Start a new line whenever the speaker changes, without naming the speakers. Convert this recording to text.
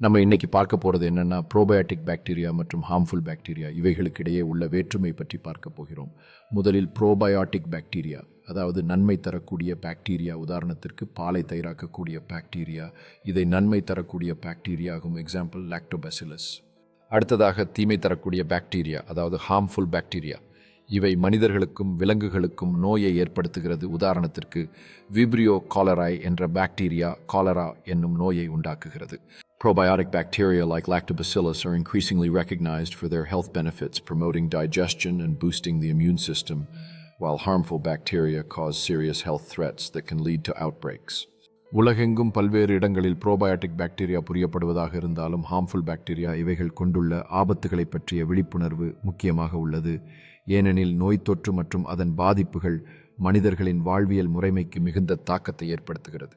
நம்ம இன்னைக்கு பார்க்க போகிறது என்னென்னா ப்ரோபயோட்டிக் பாக்டீரியா மற்றும் ஹார்ம்ஃபுல் பாக்டீரியா இவைகளுக்கு இடையே உள்ள வேற்றுமை பற்றி பார்க்க போகிறோம். முதலில் ப்ரோபயோட்டிக் பாக்டீரியா, அதாவது நன்மை தரக்கூடிய பாக்டீரியா. உதாரணத்திற்கு பாலை தயிராக்கக்கூடிய பாக்டீரியா, இதை நன்மை தரக்கூடிய பாக்டீரியா ஆகும். எக்ஸாம்பிள் லாக்டோபசிலஸ். அடுத்ததாக தீமை தரக்கூடிய பாக்டீரியா, அதாவது ஹார்ம்ஃபுல் பாக்டீரியா. இவை மனிதர்களுக்கும் விலங்குகளுக்கும் நோயை ஏற்படுத்துகிறது. உதாரணத்திற்கு விப்ரியோ காலராய் என்ற பாக்டீரியா காலரா என்னும் நோயை உண்டாக்குகிறது. Probiotic bacteria like lactobacillus are increasingly recognized for their health benefits, promoting digestion and boosting the immune system, while harmful bacteria cause serious health threats that can lead to outbreaks. உலகெங்கும் பல்வேறு இடங்களில் probiotic bacteria புரியப்படுவதாக இருந்தாலும் harmful bacteria இவைகள் கொண்டுள்ள ஆபத்துகளை பற்றிய விழிப்புணர்வு முக்கியமாக உள்ளது. ஏனெனில் நோய் தொற்று மற்றும் அதன் பாதிப்புகள் மனிதர்களின் வாழ்வியல் முறைமைக்கு மிகுந்த தாக்கத்தை ஏற்படுத்துகிறது.